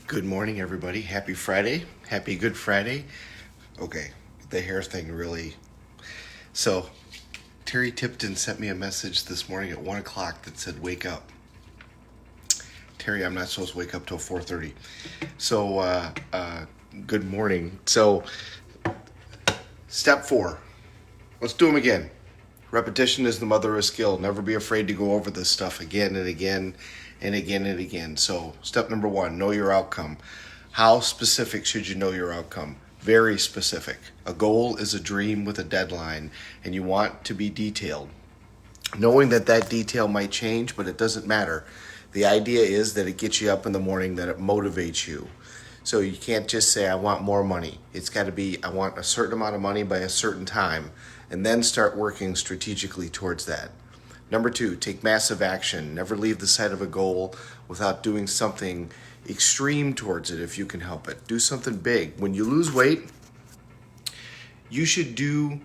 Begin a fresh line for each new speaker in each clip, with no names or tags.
Good morning, everybody. Happy Friday. Happy Good Friday. Okay, the hair thing really. So, Terry Tipton sent me a message this morning at 1 o'clock that said, "Wake up." Terry, I'm not supposed to wake up till 4:30. So, good morning. So, step 4. Let's do them again. Repetition is the mother of skill. Never be afraid to go over this stuff again and again and again and again. So, step number 1, know your outcome. How specific should you know your outcome? Very specific. A goal is a dream with a deadline, and you want to be detailed. Knowing that that detail might change, but it doesn't matter. The idea is that it gets you up in the morning, that it motivates you. So you can't just say, I want more money. It's got to be, I want a certain amount of money by a certain time, and then start working strategically towards that. Number 2, take massive action. Never leave the sight of a goal without doing something extreme towards it if you can help it. Do something big. When you lose weight, you should do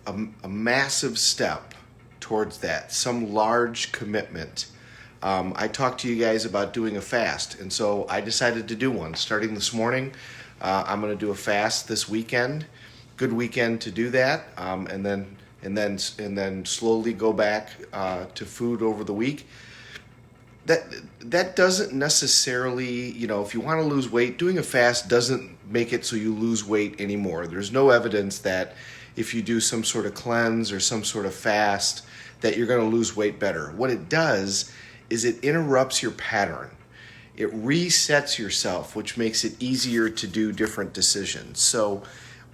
a massive step towards that, some large commitment. I talked to you guys about doing a fast, and so I decided to do one. Starting this morning, I'm going to do a fast this weekend. Good weekend to do that, and then slowly go back to food over the week. That doesn't necessarily, if you want to lose weight, doing a fast doesn't make it so you lose weight anymore. There's no evidence that if you do some sort of cleanse or some sort of fast that you're going to lose weight better. What it does is it interrupts your pattern. It resets yourself, which makes it easier to do different decisions. So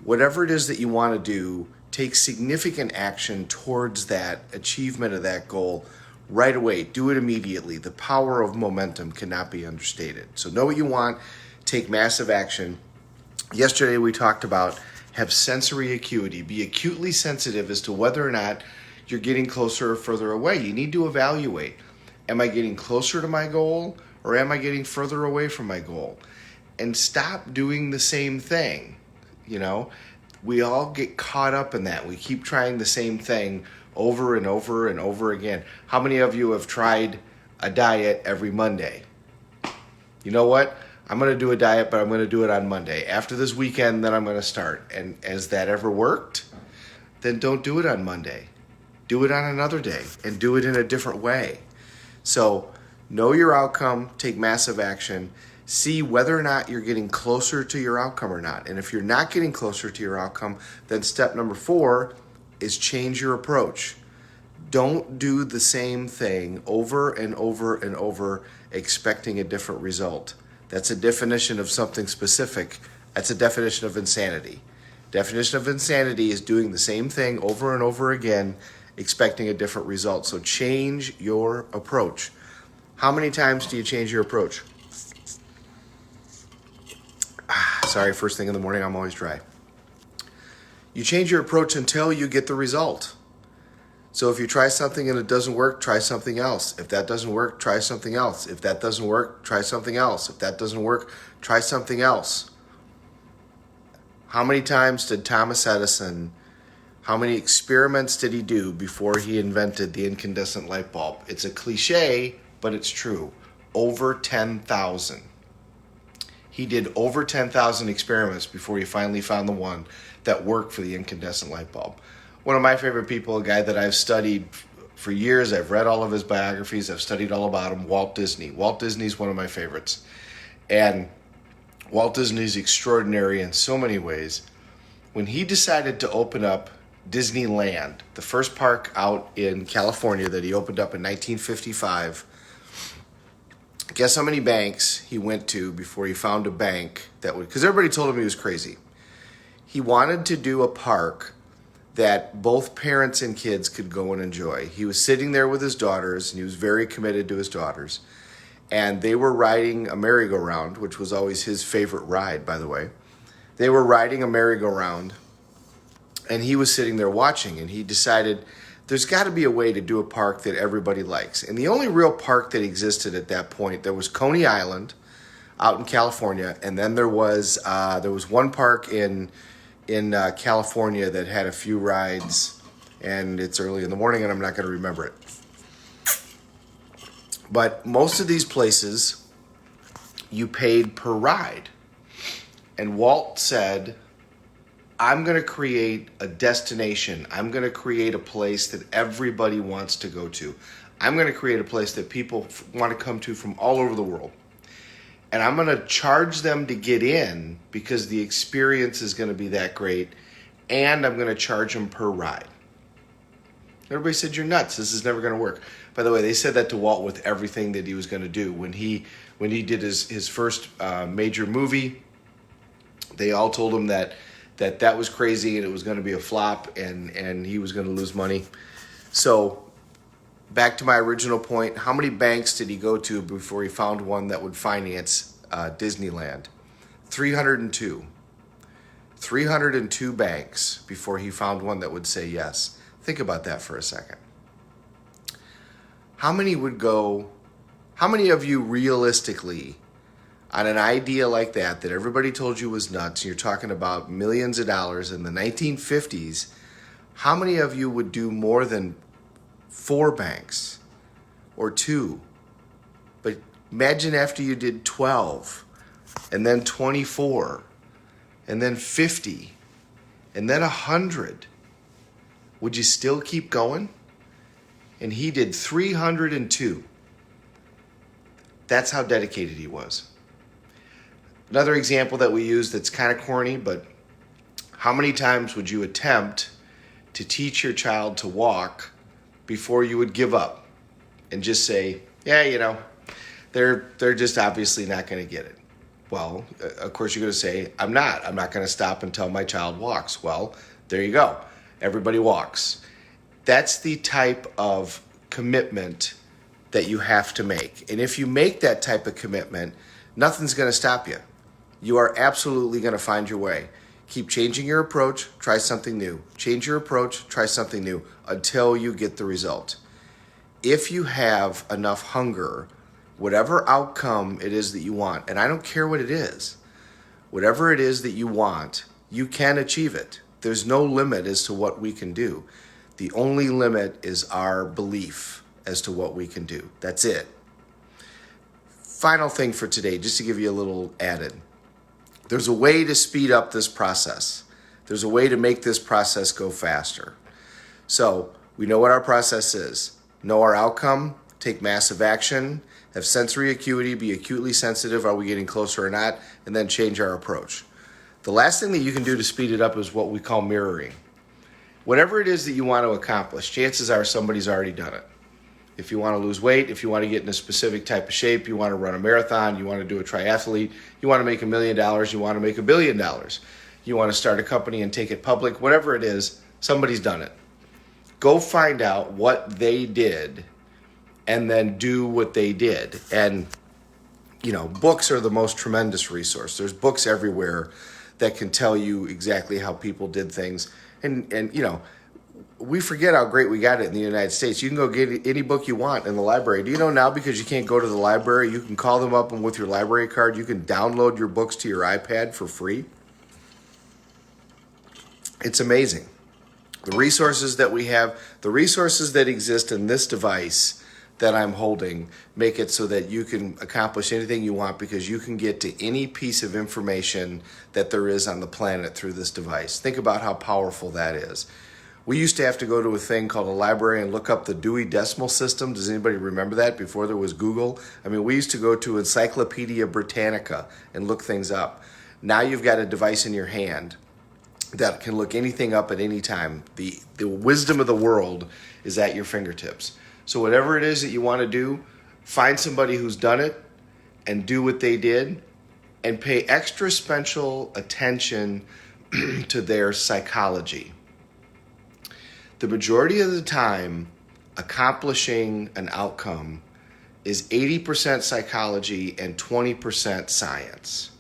whatever it is that you want to do, take significant action towards that achievement of that goal right away. Do it immediately. The power of momentum cannot be understated. So know what you want, take massive action. Yesterday we talked about have sensory acuity. Be acutely sensitive as to whether or not you're getting closer or further away. You need to evaluate. Am I getting closer to my goal or am I getting further away from my goal? And stop doing the same thing. We all get caught up in that. We keep trying the same thing over and over and over again. How many of you have tried a diet every Monday? You know what? I'm going to do a diet, but I'm going to do it on Monday. After this weekend, then I'm going to start. And has that ever worked? Then don't do it on Monday. Do it on another day and do it in a different way. So know your outcome, take massive action, see whether or not you're getting closer to your outcome or not. And if you're not getting closer to your outcome, then step number 4 is change your approach. Don't do the same thing over and over and over expecting a different result. That's a definition of something specific. That's a definition of insanity. Definition of insanity is doing the same thing over and over again expecting a different result. So change your approach. How many times do you change your approach? Sorry, first thing in the morning, I'm always dry. You change your approach until you get the result. So if you try something and it doesn't work, try something else. If that doesn't work, try something else. If that doesn't work, try something else. If that doesn't work, try something else. How many times did Thomas Edison, how many experiments did he do before he invented the incandescent light bulb? It's a cliche, but it's true. Over 10,000. He did over 10,000 experiments before he finally found the one that worked for the incandescent light bulb. One of my favorite people, a guy that I've studied for years, I've read all of his biographies, I've studied all about him, Walt Disney. Walt Disney's one of my favorites. And Walt Disney's extraordinary in so many ways. When he decided to open up Disneyland, the first park out in California that he opened up in 1955, guess how many banks he went to before he found a bank that would, because everybody told him he was crazy. He wanted to do a park that both parents and kids could go and enjoy. He was sitting there with his daughters, and he was very committed to his daughters. And they were riding a merry-go-round, which was always his favorite ride, by the way. They were riding a merry-go-round, and he was sitting there watching, and he decided there's got to be a way to do a park that everybody likes. And the only real park that existed at that point, there was Coney Island out in California, and then there was one park in California that had a few rides, and it's early in the morning, and I'm not going to remember it. But most of these places you paid per ride. And Walt said, I'm going to create a destination. I'm going to create a place that everybody wants to go to. I'm going to create a place that people want to come to from all over the world. And I'm going to charge them to get in because the experience is going to be that great. And I'm going to charge them per ride. Everybody said, you're nuts. This is never going to work. By the way, they said that to Walt with everything that he was going to do. When he did his first major movie, they all told him that was crazy and it was going to be a flop and he was going to lose money. So back to my original point, how many banks did he go to before he found one that would finance Disneyland? 302. 302 banks before he found one that would say yes. Think about that for a second. How many of you realistically, on an idea like that everybody told you was nuts, and you're talking about millions of dollars in the 1950s, how many of you would do more than 4 banks or 2? But imagine after you did 12 and then 24 and then 50 and then 100. Would you still keep going? And he did 302. That's how dedicated he was. Another example that we use that's kind of corny, but how many times would you attempt to teach your child to walk before you would give up and just say, yeah, they're just obviously not going to get it? Well, of course you're going to say, I'm not going to stop until my child walks. Well, there you go. Everybody walks. That's the type of commitment that you have to make. And if you make that type of commitment, nothing's going to stop you. You are absolutely going to find your way. Keep changing your approach, try something new. Change your approach, try something new until you get the result. If you have enough hunger, whatever outcome it is that you want, and I don't care what it is, whatever it is that you want, you can achieve it. There's no limit as to what we can do. The only limit is our belief as to what we can do. That's it. Final thing for today, just to give you a little added. There's a way to speed up this process. There's a way to make this process go faster. So we know what our process is. Know our outcome, take massive action, have sensory acuity, be acutely sensitive, are we getting closer or not, and then change our approach. The last thing that you can do to speed it up is what we call mirroring. Whatever it is that you want to accomplish, chances are somebody's already done it. If you want to lose weight, if you want to get in a specific type of shape, you want to run a marathon, you want to do a triathlete, you want to make $1 million, you want to make $1 billion, you want to start a company and take it public, whatever it is, somebody's done it. Go find out what they did and then do what they did. And, books are the most tremendous resource. There's books everywhere that can tell you exactly how people did things. And we forget how great we got it in the United States. You can go get any book you want in the library. Do you know now, because you can't go to the library, you can call them up, and with your library card, you can download your books to your iPad for free? It's amazing. The resources that we have, the resources that exist in this device that I'm holding, make it so that you can accomplish anything you want because you can get to any piece of information that there is on the planet through this device. Think about how powerful that is. We used to have to go to a thing called a library and look up the Dewey Decimal System. Does anybody remember that before there was Google? We used to go to Encyclopedia Britannica and look things up. Now you've got a device in your hand that can look anything up at any time. The wisdom of the world is at your fingertips. So whatever it is that you want to do, find somebody who's done it and do what they did, and pay extra special attention to their psychology. The majority of the time, accomplishing an outcome is 80% psychology and 20% science.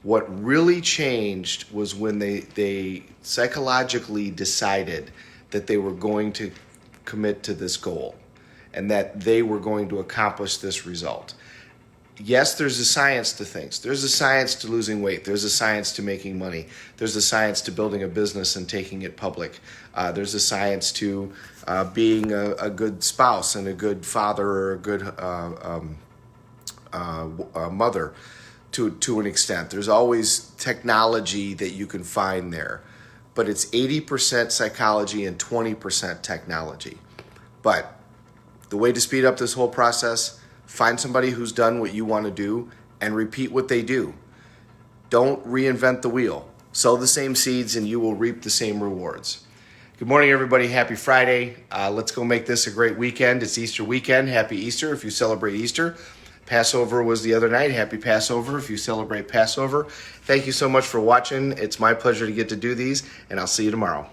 What really changed was when they psychologically decided that they were going to commit to this goal and that they were going to accomplish this result. Yes, there's a science to things. There's a science to losing weight. There's a science to making money. There's a science to building a business and taking it public. There's a science to being a good spouse and a good father or a good mother to an extent. There's always technology that you can find there, but it's 80% psychology and 20% technology. But the way to speed up this whole process, find somebody who's done what you want to do and repeat what they do. Don't reinvent the wheel. Sow the same seeds and you will reap the same rewards. Good morning, everybody. Happy Friday. Let's go make this a great weekend. It's Easter weekend. Happy Easter if you celebrate Easter. Passover was the other night. Happy Passover if you celebrate Passover. Thank you so much for watching. It's my pleasure to get to do these, and I'll see you tomorrow.